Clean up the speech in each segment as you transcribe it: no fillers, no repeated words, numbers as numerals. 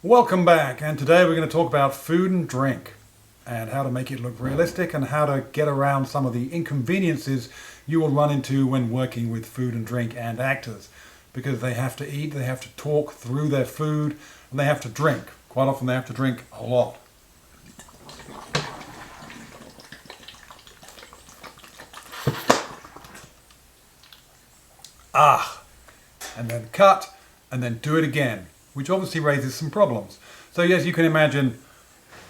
Welcome back, and today we're going to talk about food and drink and how to make it look realistic and how to get around some of the inconveniences you will run into when working with food and drink and actors, because they have to eat, they have to talk through their food, and they have to drink. Quite often they have to drink a lot. And then cut, and then do it again, which obviously raises some problems. So yes, you can imagine,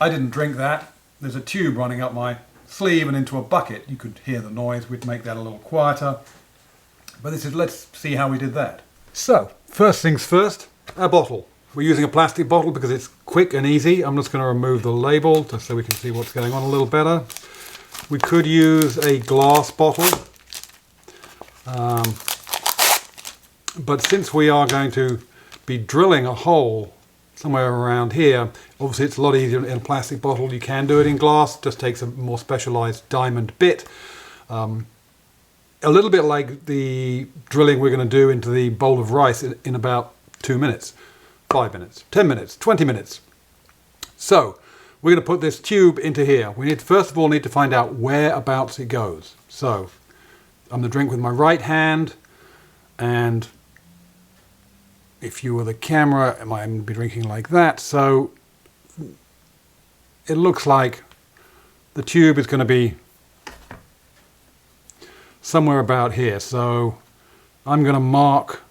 I didn't drink that. There's a tube running up my sleeve and into a bucket. You could hear the noise, we'd make that a little quieter. But let's see how we did that. So, first things first, a bottle. We're using a plastic bottle because it's quick and easy. I'm just going to remove the label just so we can see what's going on a little better. We could use a glass bottle. But since we are going to be drilling a hole somewhere around here, obviously it's a lot easier in a plastic bottle. You can do it in glass, just takes a more specialized diamond bit. A little bit like the drilling we're going to do into the bowl of rice in about 2 minutes, 5 minutes, 10 minutes, 20 minutes. So we're going to put this tube into here. We first of all need to find out whereabouts it goes. So I'm going to drink with my right hand, and if you were the camera, I might be drinking like that. So it looks like the tube is going to be somewhere about here. So I'm going to mark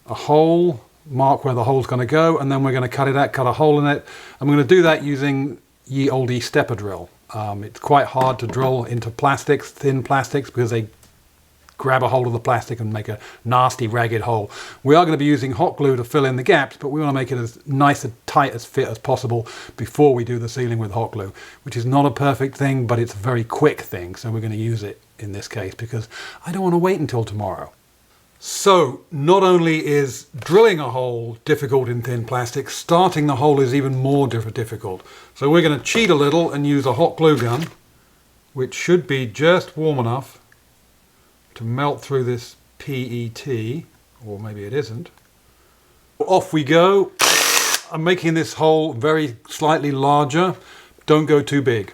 a hole, mark where the hole's going to go, and then we're going to cut a hole in it. I'm going to do that using ye olde stepper drill. It's quite hard to drill into plastics, thin plastics, because they grab a hold of the plastic and make a nasty ragged hole. We are going to be using hot glue to fill in the gaps, but we want to make it as nice and tight as fit as possible before we do the sealing with hot glue, which is not a perfect thing, but it's a very quick thing. So we're going to use it in this case because I don't want to wait until tomorrow. So not only is drilling a hole difficult in thin plastic, starting the hole is even more difficult. So we're going to cheat a little and use a hot glue gun, which should be just warm enough to melt through this PET, or maybe it isn't. Off we go. I'm making this hole very slightly larger. Don't go too big.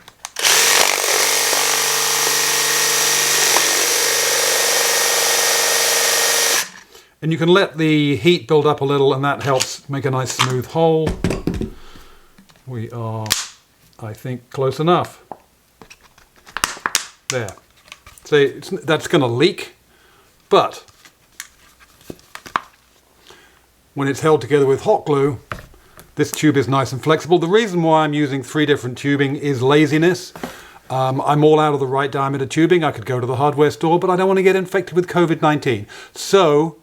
And you can let the heat build up a little, and that helps make a nice smooth hole. We are, I think, close enough. There. So that's going to leak, but when it's held together with hot glue, this tube is nice and flexible. The reason why I'm using 3 different tubing is laziness. I'm all out of the right diameter tubing. I could go to the hardware store, but I don't want to get infected with COVID-19. So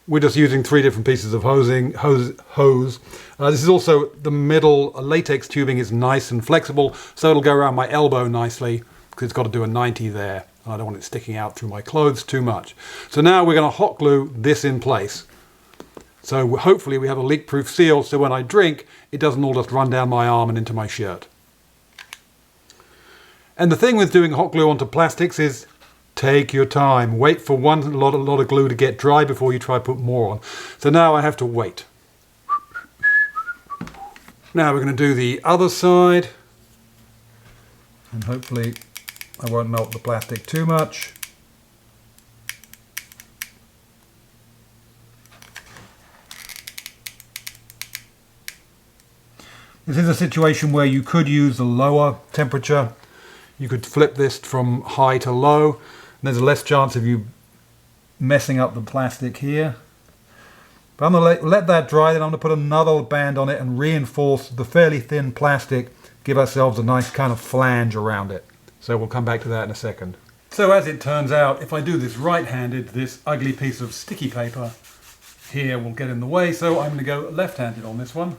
we're just using 3 different pieces of hose. This is also the middle latex tubing is nice and flexible, so it'll go around my elbow nicely because it's got to do a 90 there. I don't want it sticking out through my clothes too much. So now we're going to hot glue this in place. So hopefully we have a leak-proof seal, so when I drink, it doesn't all just run down my arm and into my shirt. And the thing with doing hot glue onto plastics is take your time. Wait for a lot of glue to get dry before you try to put more on. So now I have to wait. Now we're going to do the other side. And hopefully I won't melt the plastic too much. This is a situation where you could use a lower temperature. You could flip this from high to low. And there's less chance of you messing up the plastic here. But I'm going to let that dry, then I'm going to put another band on it and reinforce the fairly thin plastic, give ourselves a nice kind of flange around it. So we'll come back to that in a second. So as it turns out, if I do this right-handed, this ugly piece of sticky paper here will get in the way, so I'm going to go left-handed on this one.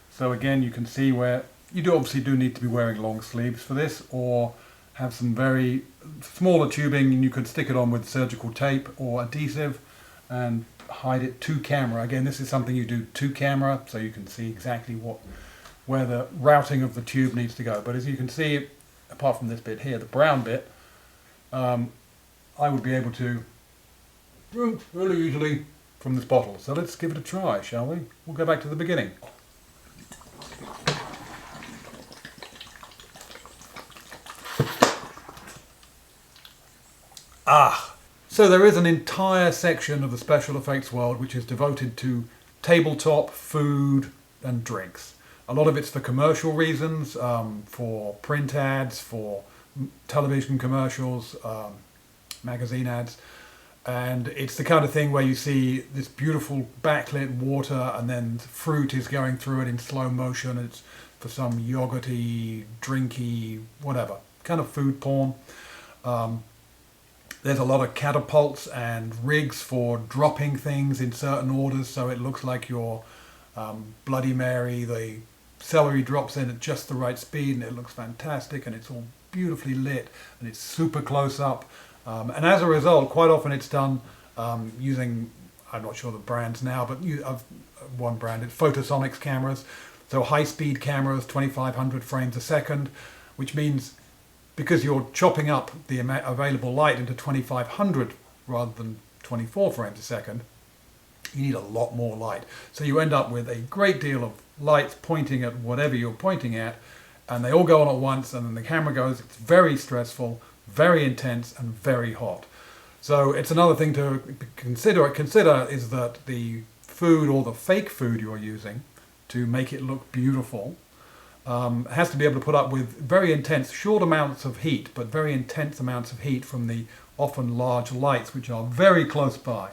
So again, you can see where you obviously do need to be wearing long sleeves for this, or have some very smaller tubing, and you could stick it on with surgical tape or adhesive and hide it to camera. Again, this is something you do to camera, so you can see exactly where the routing of the tube needs to go. But as you can see, apart from this bit here, the brown bit, I would be able to really easily from this bottle. So let's give it a try, shall we? We'll go back to the beginning. So there is an entire section of the special effects world which is devoted to tabletop, food and drinks. A lot of it's for commercial reasons, for print ads, for television commercials, magazine ads. And it's the kind of thing where you see this beautiful backlit water and then fruit is going through it in slow motion. It's for some yogurty, drinky, whatever, kind of food porn. There's a lot of catapults and rigs for dropping things in certain orders, so it looks like your Bloody Mary, the celery drops in at just the right speed and it looks fantastic and it's all beautifully lit and it's super close up. And as a result, quite often it's done using, I'm not sure the brands now, but one brand, it's Photosonics cameras. So high-speed cameras, 2500 frames a second, which means because you're chopping up the available light into 2500 rather than 24 frames a second, you need a lot more light. So you end up with a great deal of lights pointing at whatever you're pointing at, and they all go on at once, and then the camera goes. It's very stressful, very intense, and very hot. So it's another thing to consider is that the food or the fake food you're using to make it look beautiful has to be able to put up with very intense, short amounts of heat, but very intense amounts of heat from the often large lights, which are very close by.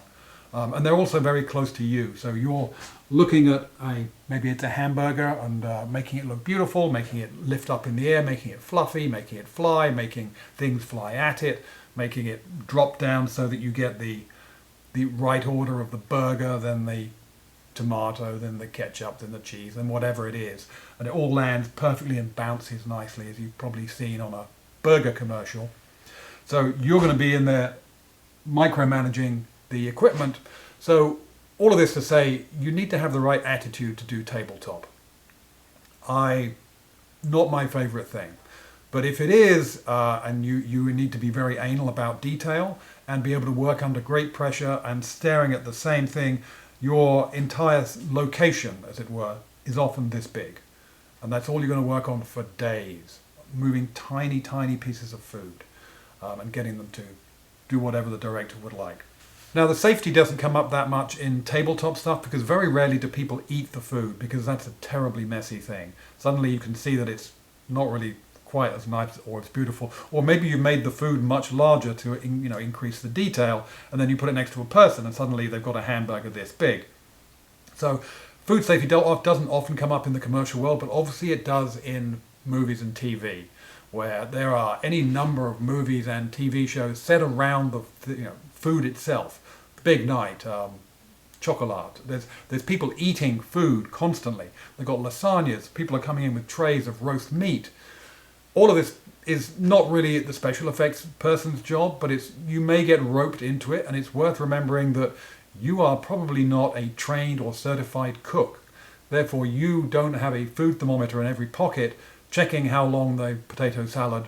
And they're also very close to you. So you're looking at maybe it's a hamburger and making it look beautiful, making it lift up in the air, making it fluffy, making it fly, making things fly at it, making it drop down so that you get the right order of the burger, then the tomato, then the ketchup, then the cheese, and whatever it is. And it all lands perfectly and bounces nicely, as you've probably seen on a burger commercial. So you're going to be in there micromanaging the equipment. So all of this to say, you need to have the right attitude to do tabletop. Not my favorite thing. But if it is, and you need to be very anal about detail and be able to work under great pressure and staring at the same thing, your entire location, as it were, is often this big. And that's all you're going to work on for days, moving tiny, tiny pieces of food and getting them to do whatever the director would like. Now, the safety doesn't come up that much in tabletop stuff because very rarely do people eat the food because that's a terribly messy thing. Suddenly you can see that it's not really quite as nice or as beautiful, or maybe you made the food much larger to increase the detail, and then you put it next to a person and suddenly they've got a hamburger this big. So food safety doesn't often come up in the commercial world, but obviously it does in movies and TV, where there are any number of movies and TV shows set around the food itself. Big night, chocolate. There's people eating food constantly. They've got lasagnas. People are coming in with trays of roast meat. All of this is not really the special effects person's job, but you may get roped into it, and it's worth remembering that you are probably not a trained or certified cook. Therefore, you don't have a food thermometer in every pocket checking how long the potato salad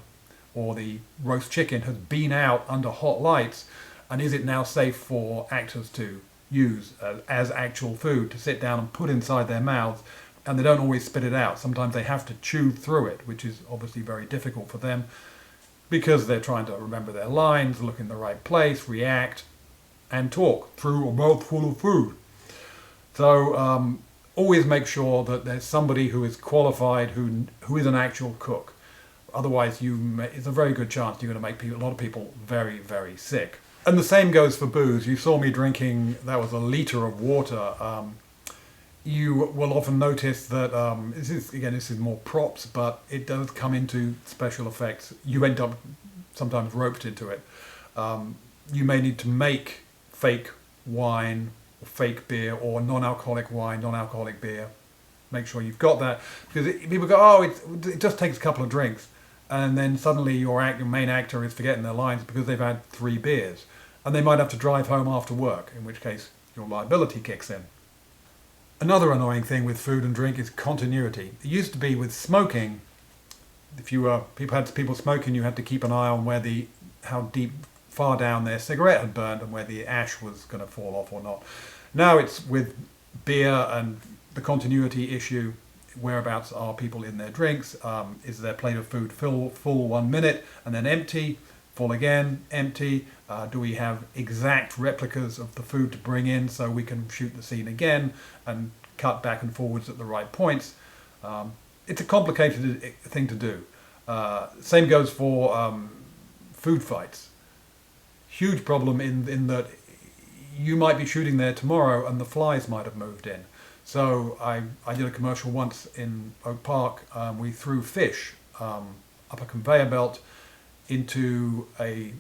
or the roast chicken has been out under hot lights, and is it now safe for actors to use as actual food to sit down and put inside their mouths. And they don't always spit it out. Sometimes they have to chew through it, which is obviously very difficult for them because they're trying to remember their lines, look in the right place, react, and talk through a mouthful of food. So always make sure that there's somebody who is qualified, who is an actual cook. Otherwise, it's a very good chance you're going to make a lot of people very, very sick. And the same goes for booze. You saw me drinking, that was a litre of water. You will often notice that, this is more props, but it does come into special effects. You end up sometimes roped into it. You may need to make fake wine, or fake beer, or non-alcoholic wine, non-alcoholic beer. Make sure you've got that. Because people go, it just takes a couple of drinks. And then suddenly your main actor is forgetting their lines because they've had 3 beers. And they might have to drive home after work, in which case your liability kicks in. Another annoying thing with food and drink is continuity. It used to be with smoking, if people smoking, you had to keep an eye on how far down their cigarette had burned and where the ash was going to fall off or not. Now it's with beer and the continuity issue. Whereabouts are people in their drinks? Is their plate of food full 1 minute and then empty? Full again, empty. Do we have exact replicas of the food to bring in so we can shoot the scene again and cut back and forwards at the right points? It's a complicated thing to do. Same goes for food fights. Huge problem in that you might be shooting there tomorrow and the flies might have moved in. So I did a commercial once in Oak Park. We threw fish up a conveyor belt into a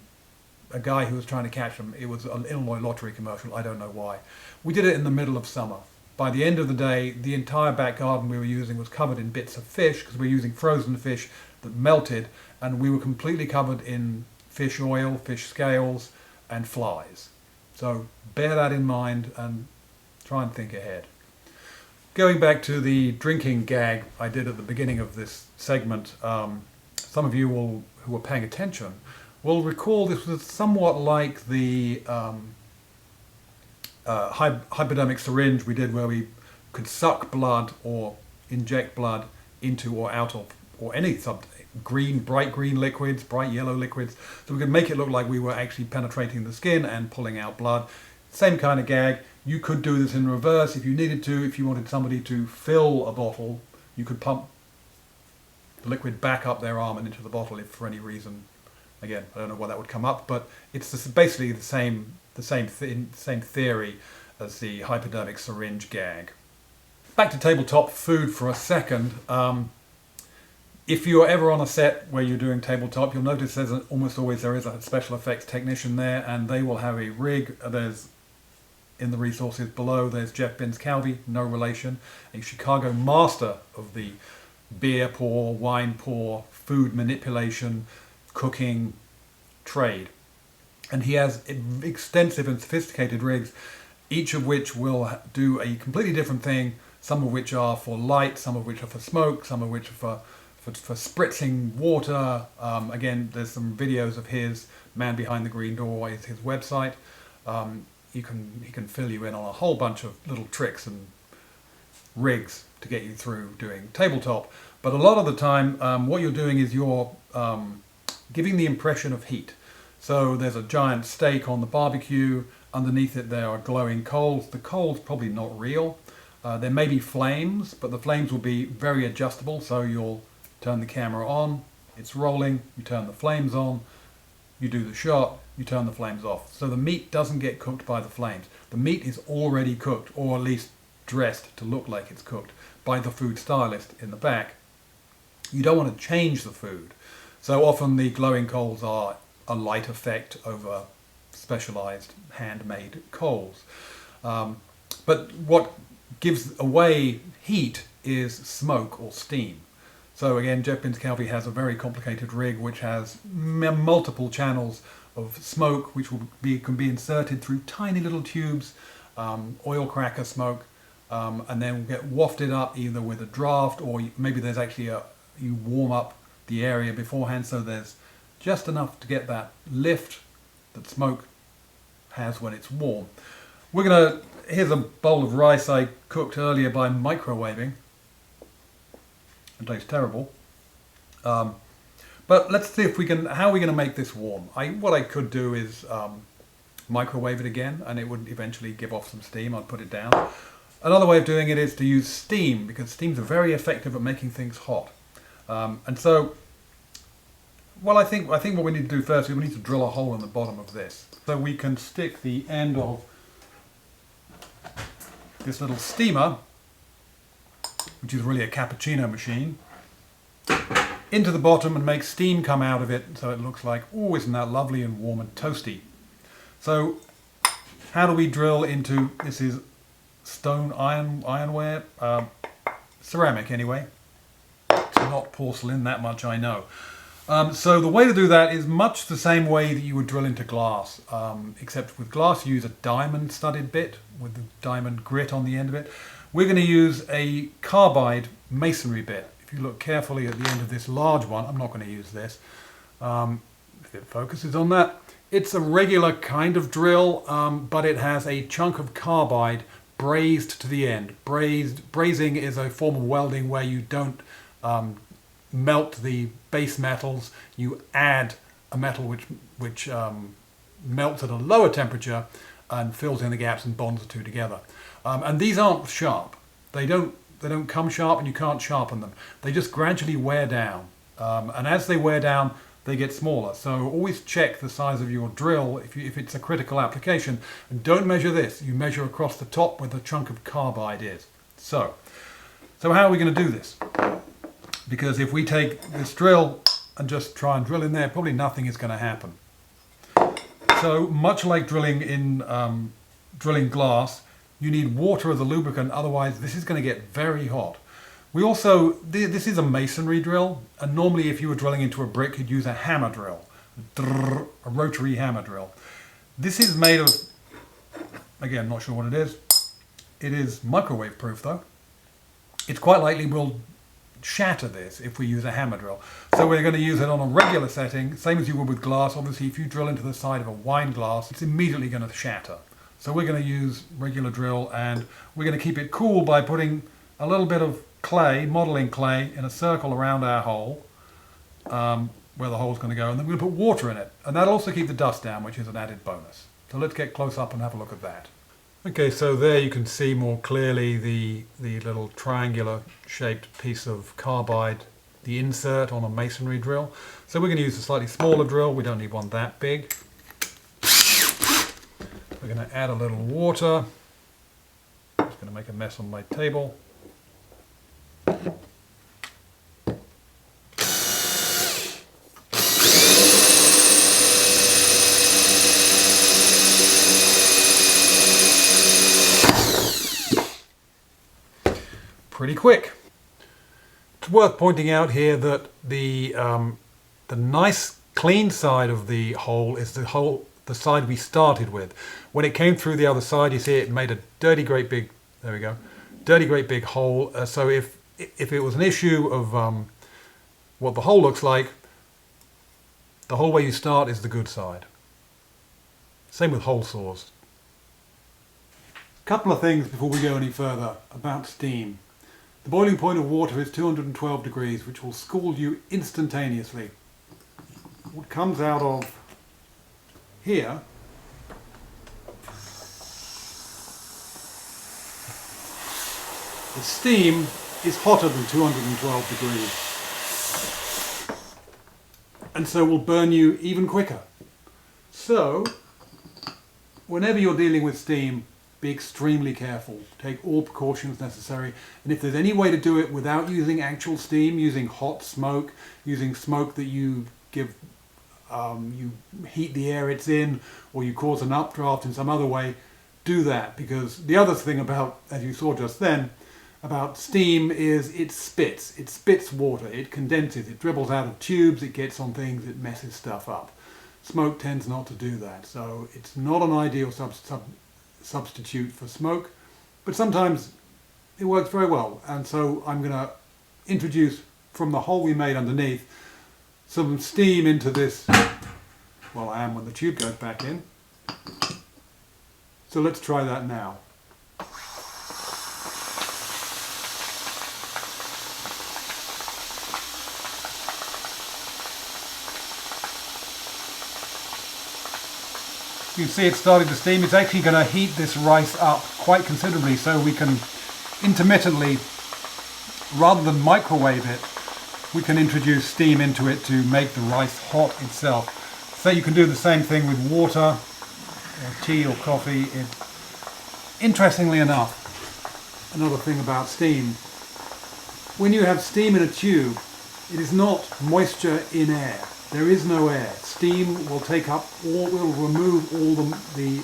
guy who was trying to catch them. It was an Illinois lottery commercial. I don't know why. We did it in the middle of summer. By the end of the day, the entire back garden we were using was covered in bits of fish because we were using frozen fish that melted, and we were completely covered in fish oil, fish scales, and flies. So bear that in mind and try and think ahead. Going back to the drinking gag I did at the beginning of this segment, some of you who were paying attention will recall this was somewhat like the hypodermic syringe we did, where we could suck blood or inject blood into or out of, or any bright green liquids, bright yellow liquids, so we could make it look like we were actually penetrating the skin and pulling out blood. Same kind of gag. You could do this in reverse if you needed to. If you wanted somebody to fill a bottle, you could pump the liquid back up their arm and into the bottle if for any reason. Again, I don't know why that would come up, but it's basically the same theory as the hypodermic syringe gag. Back to tabletop food for a second. If you're ever on a set where you're doing tabletop, you'll notice almost always there is a special effects technician there, and they will have a rig. There's, in the resources below, there's Geoff Binns Calvey, no relation, a Chicago master of the beer pour, wine pour, food manipulation, cooking trade. And he has extensive and sophisticated rigs, each of which will do a completely different thing, some of which are for light, some of which are for smoke, some of which are for spritzing water. Again, there's some videos of his. Man Behind the Green Door is his website. He can fill you in on a whole bunch of little tricks and rigs to get you through doing tabletop. But a lot of the time, what you're doing is you're giving the impression of heat. So there's a giant steak on the barbecue. Underneath it there are glowing coals. The coals probably not real. There may be flames, but the flames will be very adjustable. So you'll turn the camera on, it's rolling, you turn the flames on, you do the shot, you turn the flames off. So the meat doesn't get cooked by the flames. The meat is already cooked, or at least dressed to look like it's cooked, by the food stylist in the back. You don't want to change the food. So often the glowing coals are a light effect over specialized handmade coals. But what gives away heat is smoke or steam. So again, Geoff Binns Calvey has a very complicated rig which has multiple channels of smoke which can be inserted through tiny little tubes, oil cracker smoke, and then will get wafted up either with a draft, or maybe there's actually you warm up the area beforehand, so there's just enough to get that lift that smoke has when it's warm. Here's a bowl of rice I cooked earlier by microwaving. It tastes terrible. But let's see if how are we going to make this warm? What I could do is microwave it again, and it would eventually give off some steam. I'd put it down. Another way of doing it is to use steam, because steams are very effective at making things hot. And so, well, I think what we need to do first is we need to drill a hole in the bottom of this. So we can stick the end of this little steamer, which is really a cappuccino machine, into the bottom and make steam come out of it, so it looks like, oh, isn't that lovely and warm and toasty. So how do we drill into, this is stone ironware, ceramic anyway. It's not porcelain, that much I know. So the way to do that is much the same way that you would drill into glass, except with glass you use a diamond studded bit with the diamond grit on the end of it. We're going to use a carbide masonry bit. If you look carefully at the end of this large one, I'm not going to use this, if it focuses on that. It's a regular kind of drill, but it has a chunk of carbide brazed to the end. Brazing is a form of welding where you don't melt the base metals, you add a metal which melts at a lower temperature and fills in the gaps and bonds the two together. And these aren't sharp. They don't come sharp, and you can't sharpen them. They just gradually wear down. And as they wear down, they get smaller. So always check the size of your drill if it's a critical application. And don't measure this. You measure across the top where the chunk of carbide is. So how are we going to do this? Because if we take this drill and just try and drill in there, probably nothing is going to happen. So much like drilling in drilling glass, you need water as a lubricant, otherwise this is going to get very hot. We also, this is a masonry drill, and normally if you were drilling into a brick, you'd use a hammer drill, a rotary hammer drill. This is made of, again, not sure what it is. It is microwave proof though. It's quite likely we'll shatter this if we use a hammer drill. So we're going to use it on a regular setting, same as you would with glass. Obviously, if you drill into the side of a wine glass, it's immediately going to shatter. So we're going to use regular drill, and we're going to keep it cool by putting a little bit of clay, modeling clay, in a circle around our hole, where the hole's going to go, and then we're going to put water in it. And that'll also keep the dust down, which is an added bonus. So let's get close up and have a look at that. Okay, so there you can see more clearly the little triangular shaped piece of carbide, the insert on a masonry drill. So we're going to use a slightly smaller drill. We don't need one that big. We're going to add a little water. It's going to make a mess on my table. Pretty quick. It's worth pointing out here that the nice clean side of the hole is the side we started with. When it came through the other side, you see it made a dirty great big, there we go, dirty great big hole. So if it was an issue of what the hole looks like, the hole where you start is the good side. Same with hole saws. A couple of things before we go any further about steam. The boiling point of water is 212 degrees, which will scald you instantaneously. What comes out of here the steam is hotter than 212 degrees, and so will burn you even quicker. So whenever you're dealing with steam, be extremely careful. Take all precautions necessary, and if there's any way to do it without using actual steam, using hot smoke, using smoke that you give, you heat the air it's in, or you cause an updraft in some other way, do that. Because the other thing about, as you saw just then, about steam is it spits water, it condenses, it dribbles out of tubes, it gets on things, it messes stuff up. Smoke tends not to do that, so it's not an ideal substitute for smoke, but sometimes it works very well. And so I'm going to introduce, from the hole we made underneath, some steam into this. Well, I am when the tube goes back in. So let's try that now. You can see it started to steam. It's actually going to heat this rice up quite considerably, so we can intermittently, rather than microwave it, we can introduce steam into it to make the rice hot itself. So you can do the same thing with water, or tea or coffee. Interestingly enough, another thing about steam, when you have steam in a tube, it is not moisture in air. There is no air. Steam will take up all, will remove all the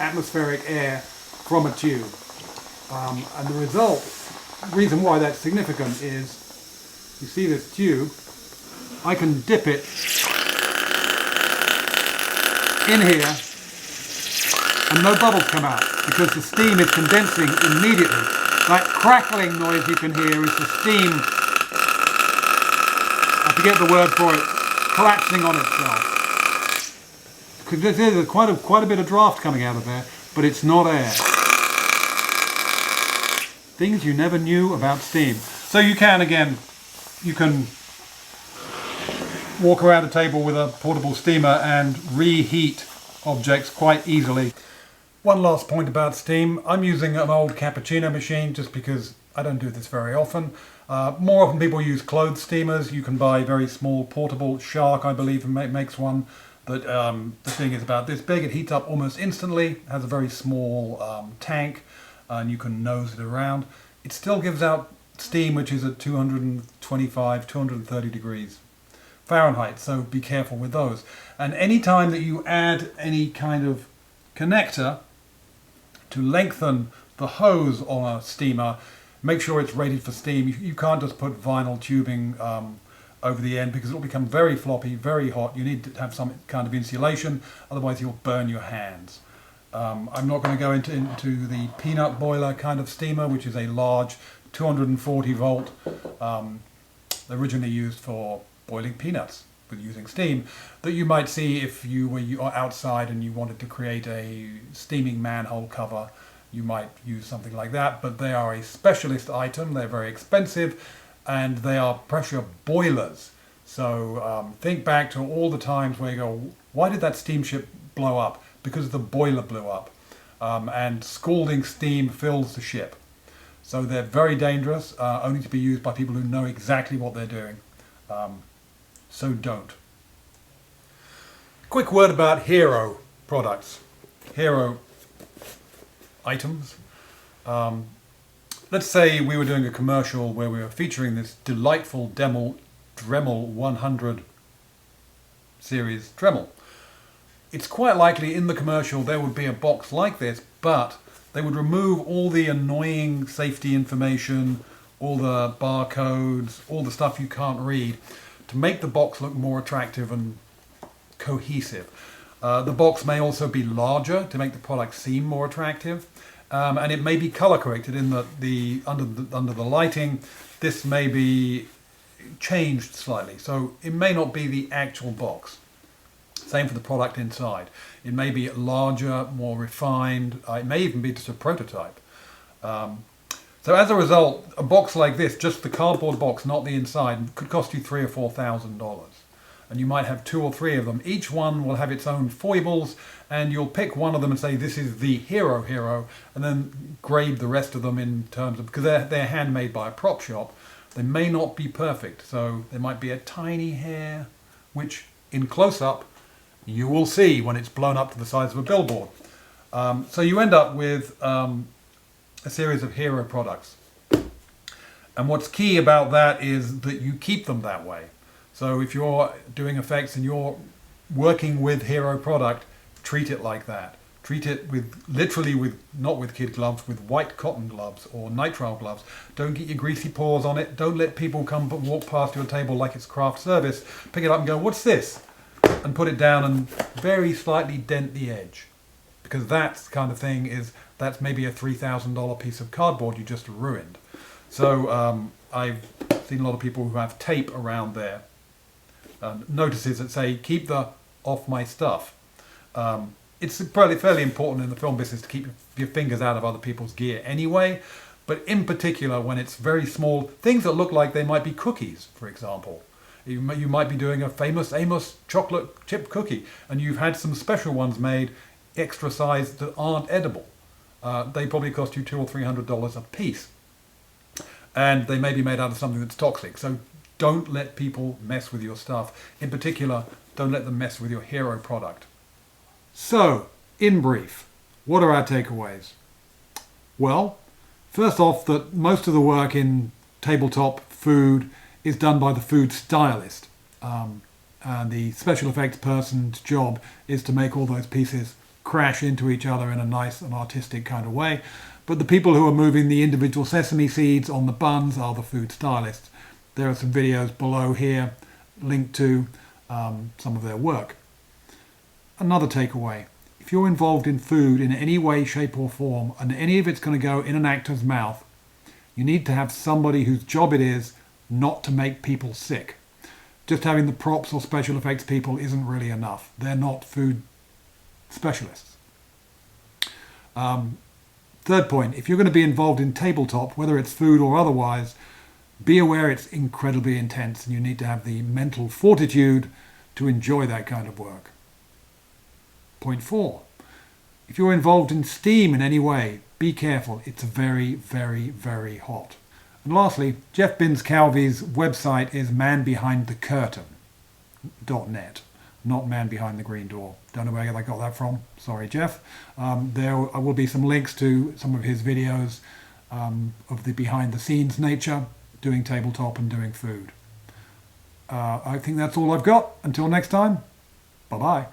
atmospheric air from a tube. And the result, reason why that's significant is, you see this tube, I can dip it in here and no bubbles come out because the steam is condensing immediately. That crackling noise you can hear is the steam, I forget the word for it, collapsing on itself. Because there's quite a bit of draft coming out of there, but it's not air. Things you never knew about steam. So you can, again, you can walk around a table with a portable steamer and reheat objects quite easily. One last point about steam. I'm using an old cappuccino machine just because I don't do this very often. More often people use clothes steamers. You can buy very small portable. Shark, I believe, makes one that the thing is about this big. It heats up almost instantly, has a very small tank, and you can nose it around. It still gives out steam which is at 225, 230 degrees Fahrenheit, so be careful with those. And any time that you add any kind of connector to lengthen the hose on a steamer, make sure it's rated for steam. You can't just put vinyl tubing over the end because it'll become very floppy, very hot. You need to have some kind of insulation, otherwise you'll burn your hands. I'm not going to go into the peanut boiler kind of steamer, which is a large 240 volt, originally used for boiling peanuts with using steam, that you might see if you were outside and you wanted to create a steaming manhole cover. You might use something like that, but they are a specialist item. They're very expensive and they are pressure boilers. So think back to all the times where you go, why did that steamship blow up? Because the boiler blew up, and scalding steam fills the ship. So they're very dangerous, only to be used by people who know exactly what they're doing. So don't. Quick word about hero products, hero items. Let's say we were doing a commercial where we were featuring this delightful Dremel 100 series Dremel. It's quite likely in the commercial there would be a box like this, but they would remove all the annoying safety information, all the barcodes, all the stuff you can't read, to make the box look more attractive and cohesive. The box may also be larger to make the product seem more attractive, and it may be color corrected in the under the lighting. This may be changed slightly, so it may not be the actual box. Same for the product inside. It may be larger, more refined. It may even be just a prototype. So as a result, a box like this, just the cardboard box, not the inside, could cost you $3,000 or $4,000. And you might have 2 or 3 of them. Each one will have its own foibles, and you'll pick one of them and say, this is the hero, and then grade the rest of them in terms of, because they're handmade by a prop shop, they may not be perfect. So there might be a tiny hair, which in close-up, you will see when it's blown up to the size of a billboard. So you end up with a series of hero products. And what's key about that is that you keep them that way. So if you're doing effects and you're working with hero product, treat it like that. Treat it not with kid gloves, with white cotton gloves or nitrile gloves. Don't get your greasy paws on it. Don't let people come walk past your table like it's craft service. Pick it up and go, what's this? And put it down and very slightly dent the edge. Because that kind of thing that's maybe a $3,000 piece of cardboard you just ruined. So I've seen a lot of people who have tape around their notices that say, keep the off my stuff. It's fairly important in the film business to keep your fingers out of other people's gear anyway, but in particular when it's very small, things that look like they might be cookies, for example. You might be doing a famous Amos chocolate chip cookie, and you've had some special ones made, extra size, that aren't edible. They probably cost you $200 or $300 a piece. And they may be made out of something that's toxic. So don't let people mess with your stuff. In particular, don't let them mess with your hero product. So, in brief, what are our takeaways? Well, first off, that most of the work in tabletop food is done by the food stylist. And the special effects person's job is to make all those pieces crash into each other in a nice and artistic kind of way. But the people who are moving the individual sesame seeds on the buns are the food stylists. There are some videos below here linked to some of their work. Another takeaway, if you're involved in food in any way, shape or form, and any of it's going to go in an actor's mouth, you need to have somebody whose job it is not to make people sick. Just having the props or special effects people isn't really enough. They're not food specialists. Third point, if you're going to be involved in tabletop, whether it's food or otherwise, be aware it's incredibly intense and you need to have the mental fortitude to enjoy that kind of work. Point 4. If you're involved in steam in any way, be careful. It's very, very, very hot. And lastly, Geoff Binns Calvey's website is manbehindthecurtain.net, not Man Behind the Green Door. Don't know where I got that from. Sorry, Geoff. There will be some links to some of his videos of the behind-the-scenes nature, doing tabletop and doing food. I think that's all I've got. Until next time, bye-bye.